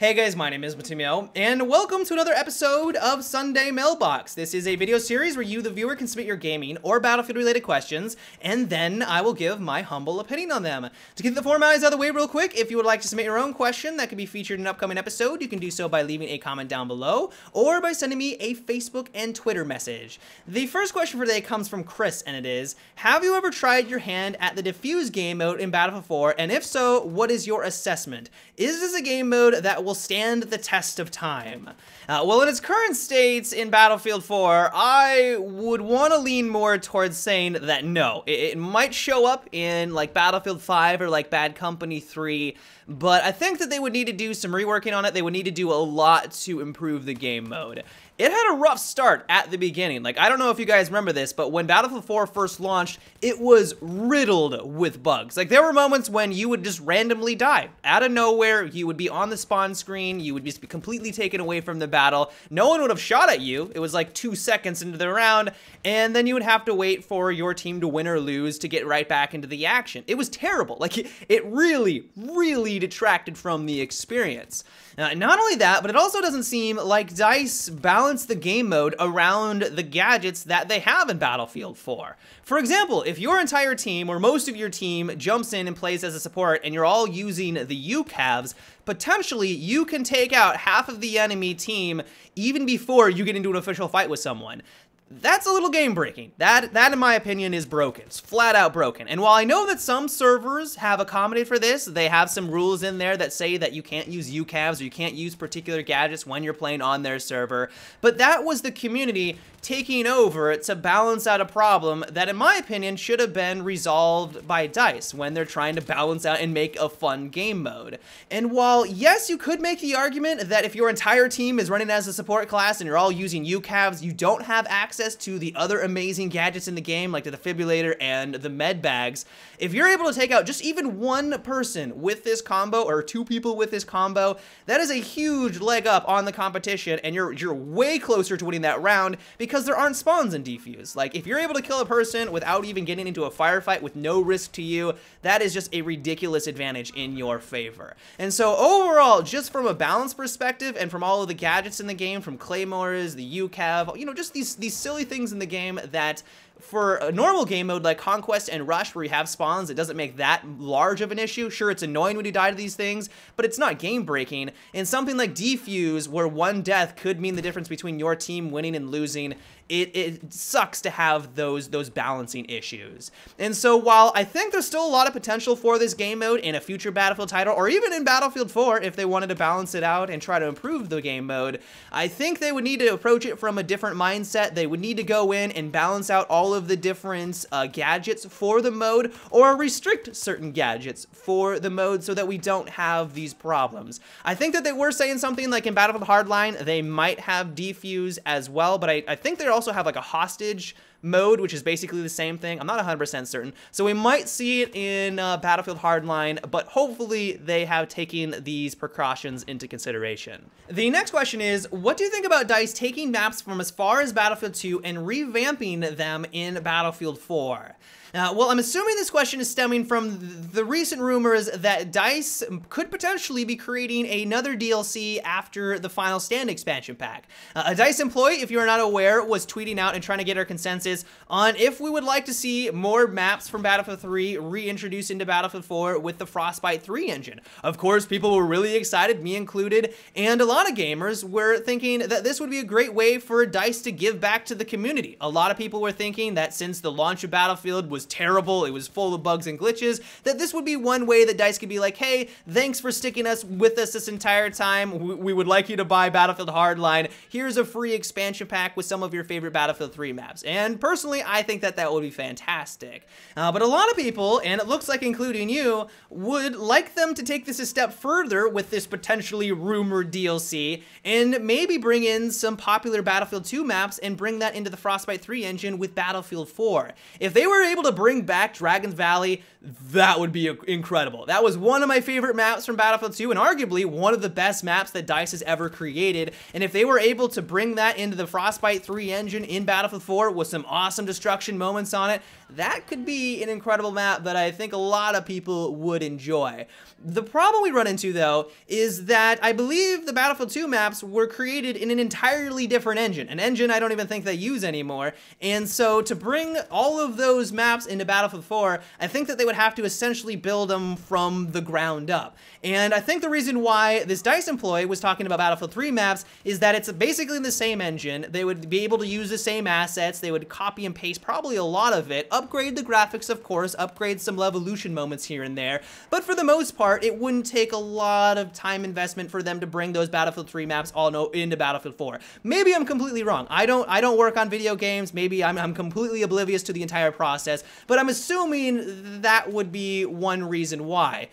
Hey guys, my name is Matumio, and welcome to another episode of Sunday Mailbox. This is a video series where you, the viewer, can submit your gaming or Battlefield-related questions, and then I will give my humble opinion on them. To get the formalities out of the way real quick, if you would like to submit your own question that could be featured in an upcoming episode, you can do so by leaving a comment down below, or by sending me a Facebook and Twitter message. The first question for today comes from Chris, and it is, have you ever tried your hand at the Defuse game mode in Battlefield 4, and if so, what is your assessment? Is this a game mode that will stand the test of time? Well, in its current state in Battlefield 4, I would want to lean more towards saying that no. It might show up in like Battlefield 5 or like Bad Company 3, but I think that they would need to do some reworking on it. They would need to do a lot to improve the game mode. It had a rough start at the beginning. Like, I don't know if you guys remember this, but when Battlefield 4 first launched, it was riddled with bugs. Like, there were moments when you would just randomly die. Out of nowhere, you would be on the spawn screen, you would just be completely taken away from the battle. No one would have shot at you. It was like 2 seconds into the round, and then you would have to wait for your team to win or lose to get right back into the action. It was terrible. Like, it really, really detracted from the experience. Not only that, but it also doesn't seem like DICE balanced the game mode around the gadgets that they have in Battlefield 4. For example, if your entire team, or most of your team, jumps in and plays as a support, and you're all using the UCAVs, potentially you can take out half of the enemy team even before you get into an official fight with someone. That's a little game breaking. That in my opinion is broken. It's flat out broken. And while I know that some servers have accommodated for this, they have some rules in there that say that you can't use UCAVs or you can't use particular gadgets when you're playing on their server. But that was the community taking over to balance out a problem that in my opinion should have been resolved by DICE when they're trying to balance out and make a fun game mode. And while yes, you could make the argument that if your entire team is running as a support class and you're all using UCAVs, you don't have access to the other amazing gadgets in the game like the defibrillator and the med bags. If you're able to take out just even one person with this combo or two people with this combo, that is a huge leg up on the competition, and you're way closer to winning that round because there aren't spawns in Defuse. Like, if you're able to kill a person without even getting into a firefight with no risk to you, that is just a ridiculous advantage in your favor. And so overall, just from a balance perspective and from all of the gadgets in the game, from claymores, the UCAV, you know, just these silly things in the game that for a normal game mode like Conquest and Rush where you have spawns, it doesn't make that large of an issue. Sure, it's annoying when you die to these things, but it's not game breaking. And something like Defuse, where one death could mean the difference between your team winning and losing, it sucks to have those balancing issues. And so while I think there's still a lot of potential for this game mode in a future Battlefield title, or even in Battlefield 4 if they wanted to balance it out and try to improve the game mode, I think they would need to approach it from a different mindset. They would need to go in and balance out all of the different gadgets for the mode, or restrict certain gadgets for the mode so that we don't have these problems. I think that they were saying something like in Battlefield Hardline, they might have Defuse as well, but I think they're also have like a hostage mode, which is basically the same thing. I'm not 100% certain. So we might see it in Battlefield Hardline, but hopefully they have taken these precautions into consideration. The next question is, what do you think about DICE taking maps from as far as Battlefield 2 and revamping them in Battlefield 4? Well, I'm assuming this question is stemming from the recent rumors that DICE could potentially be creating another DLC after the Final Stand expansion pack. A DICE employee, if you're not aware, was tweeting out and trying to get our consensus on if we would like to see more maps from Battlefield 3 reintroduced into Battlefield 4 with the Frostbite 3 engine. Of course, people were really excited, me included, and a lot of gamers were thinking that this would be a great way for DICE to give back to the community. A lot of people were thinking that since the launch of Battlefield was terrible, it was full of bugs and glitches, that this would be one way that DICE could be like, hey, thanks for sticking with us this entire time. We would like you to buy Battlefield Hardline. Here's a free expansion pack with some of your favorite Battlefield 3 maps. And personally, I think that that would be fantastic. But a lot of people, and it looks like including you, would like them to take this a step further with this potentially rumored DLC and maybe bring in some popular Battlefield 2 maps and bring that into the Frostbite 3 engine with Battlefield 4. If they were able to bring back Dragon's Valley, that would be incredible. That was one of my favorite maps from Battlefield 2 and arguably one of the best maps that DICE has ever created. And if they were able to bring that into the Frostbite 3 engine in Battlefield 4 with some awesome destruction moments on it, that could be an incredible map that I think a lot of people would enjoy. The problem we run into, though, is that I believe the Battlefield 2 maps were created in an entirely different engine, an engine I don't even think they use anymore, and so to bring all of those maps into Battlefield 4, I think that they would have to essentially build them from the ground up. And I think the reason why this DICE employee was talking about Battlefield 3 maps is that it's basically the same engine. They would be able to use the same assets, they would copy and paste probably a lot of it, upgrade the graphics, of course, upgrade some Levolution moments here and there, but for the most part, it wouldn't take a lot of time investment for them to bring those Battlefield 3 maps all into Battlefield 4. Maybe I'm completely wrong. I don't work on video games. Maybe I'm completely oblivious to the entire process, but I'm assuming that would be one reason why.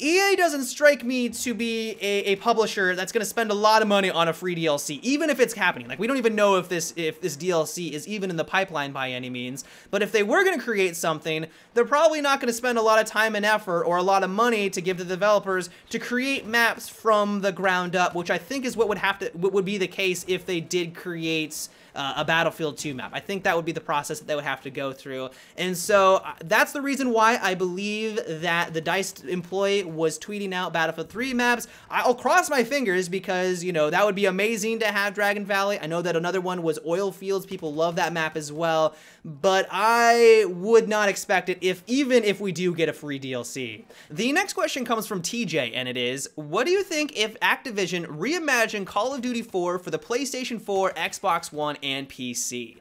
EA doesn't strike me to be a publisher that's going to spend a lot of money on a free DLC, even if it's happening. Like, we don't even know if this DLC is even in the pipeline by any means, but if they were going to create something, they're probably not going to spend a lot of time and effort or a lot of money to give the developers to create maps from the ground up, which I think is what would be the case if they did create a Battlefield 2 map. I think that would be the process that they would have to go through. And so that's the reason why I believe that the DICE employee was tweeting out Battlefield 3 maps. I'll cross my fingers because, you know, that would be amazing to have Dragon Valley. I know that another one was Oil Fields. People love that map as well. But I would not expect it even if we do get a free DLC. The next question comes from TJ, and it is, what do you think if Activision reimagined Call of Duty 4 for the PlayStation 4, Xbox One, and PC?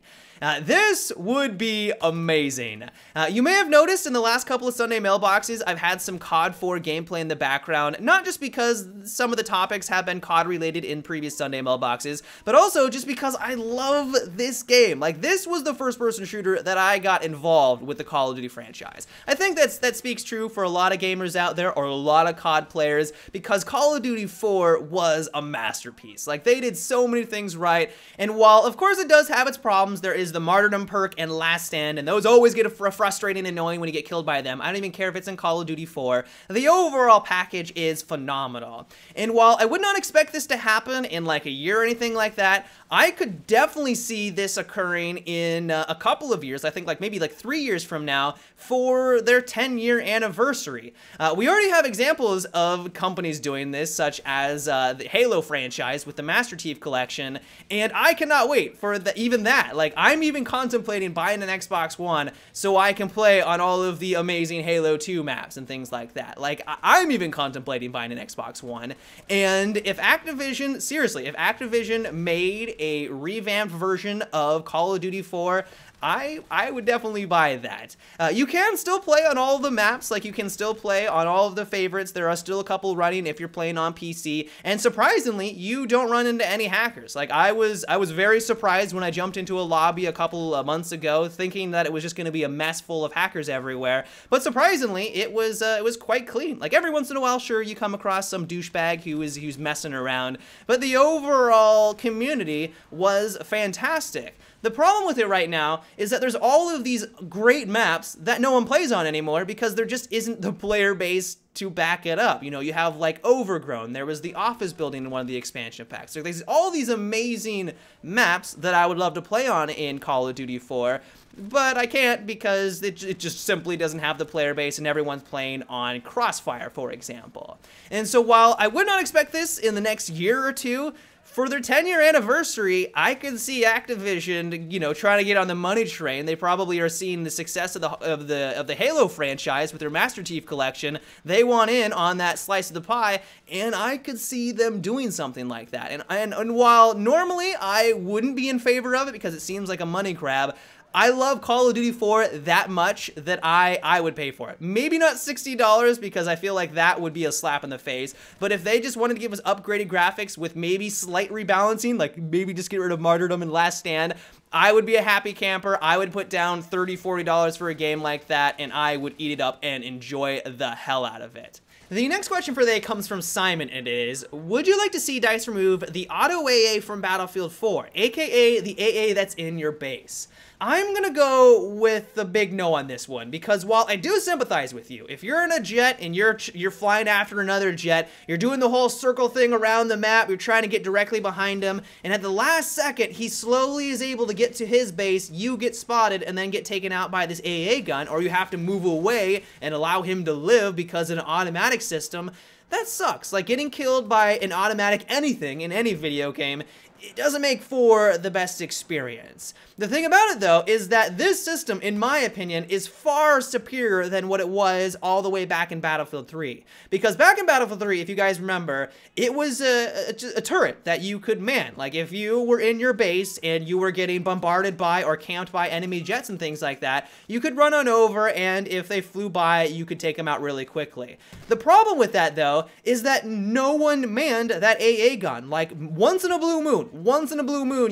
This would be amazing. You may have noticed in the last couple of Sunday mailboxes, I've had some COD 4 gameplay in the background, not just because some of the topics have been COD related in previous Sunday mailboxes, but also just because I love this game. Like, this was the first-person shooter that I got involved with the Call of Duty franchise. I think that speaks true for a lot of gamers out there, or a lot of COD players, because Call of Duty 4 was a masterpiece. Like, they did so many things right, and while, of course, it does have its problems, there is the Martyrdom perk and Last Stand, and those always get frustrating and annoying when you get killed by them. I don't even care if it's in Call of Duty 4. The overall package is phenomenal. And while I would not expect this to happen in like a year or anything like that, I could definitely see this occurring in a couple of years. I think maybe 3 years from now for their 10-year anniversary. We already have examples of companies doing this, such as the Halo franchise with the Master Chief Collection, and I cannot wait for even that. Like, I'm even contemplating buying an Xbox One so I can play on all of the amazing Halo 2 maps and things like that. Like, I'm even contemplating buying an Xbox One, and if Activision, seriously, if Activision made a revamped version of Call of Duty 4, I would definitely buy that. You can still play on all of the maps, like you can still play on all of the favorites. There are still a couple running if you're playing on PC, and surprisingly, you don't run into any hackers. Like, I was very surprised when I jumped into a lobby a couple of months ago, thinking that it was just going to be a mess full of hackers everywhere. But surprisingly, it was quite clean. Like, every once in a while, sure, you come across some douchebag who's messing around, but the overall community was fantastic. The problem with it right now is that there's all of these great maps that no one plays on anymore because there just isn't the player base to back it up. You know, you have like Overgrown, there was the office building in one of the expansion packs. So there's all these amazing maps that I would love to play on in Call of Duty 4, but I can't because it just simply doesn't have the player base and everyone's playing on Crossfire, for example. And so while I would not expect this in the next year or two, for their 10-year anniversary, I could see Activision, you know, trying to get on the money train. They probably are seeing the success of the Halo franchise with their Master Chief Collection. They want in on that slice of the pie, and I could see them doing something like that. And while normally I wouldn't be in favor of it because it seems like a money grab, I love Call of Duty 4 that much that I would pay for it. Maybe not $60 because I feel like that would be a slap in the face, but if they just wanted to give us upgraded graphics with maybe slight rebalancing, like maybe just get rid of Martyrdom and Last Stand, I would be a happy camper. I would put down $30, $40 for a game like that, and I would eat it up and enjoy the hell out of it. The next question for the day comes from Simon, and it is, would you like to see DICE remove the auto AA from Battlefield 4, aka the AA that's in your base? I'm gonna go with the big no on this one, because while I do sympathize with you, if you're in a jet and you're flying after another jet, you're doing the whole circle thing around the map, you're trying to get directly behind him, and at the last second, he slowly is able to get to his base, you get spotted and then get taken out by this AA gun, or you have to move away and allow him to live because of an automatic system. That sucks. Like, getting killed by an automatic anything in any video game, it doesn't make for the best experience. The thing about it, though, is that this system, in my opinion, is far superior than what it was all the way back in Battlefield 3. Because back in Battlefield 3, if you guys remember, it was a turret that you could man. Like, if you were in your base and you were getting bombarded by or camped by enemy jets and things like that, you could run on over, and if they flew by, you could take them out really quickly. The problem with that, though, is that no one manned that AA gun. Like, once in a blue moon,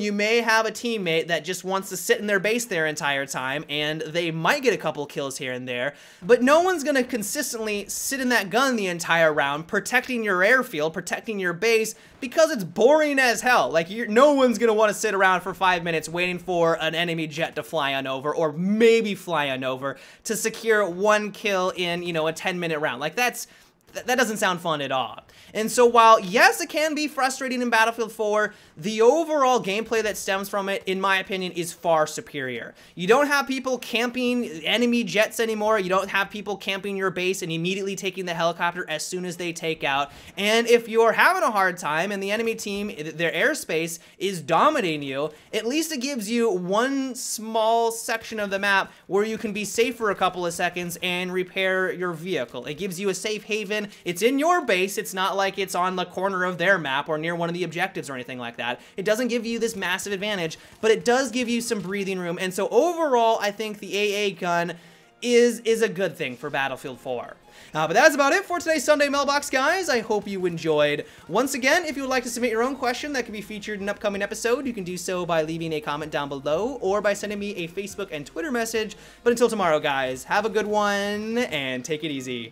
you may have a teammate that just wants to sit in their base their entire time, and they might get a couple kills here and there, but no one's gonna consistently sit in that gun the entire round, protecting your airfield, protecting your base, because it's boring as hell. Like, no one's gonna want to sit around for 5 minutes waiting for an enemy jet to fly on over, or maybe fly on over, to secure one kill in, you know, a 10-minute round. Like, that doesn't sound fun at all. And so while, yes, it can be frustrating in Battlefield 4, the overall gameplay that stems from it, in my opinion, is far superior. You don't have people camping enemy jets anymore. You don't have people camping your base and immediately taking the helicopter as soon as they take out. And if you're having a hard time and the enemy team, their airspace, is dominating you, at least it gives you one small section of the map where you can be safe for a couple of seconds and repair your vehicle. It gives you a safe haven. It's in your base. It's not like it's on the corner of their map or near one of the objectives or anything like that. It doesn't give you this massive advantage, but it does give you some breathing room. And so overall, I think the AA gun is a good thing for Battlefield 4. But that's about it for today's Sunday Mailbox, guys. I hope you enjoyed. Once again, if you would like to submit your own question that can be featured in an upcoming episode, you can do so by leaving a comment down below or by sending me a Facebook and Twitter message. But until tomorrow, guys, have a good one and take it easy.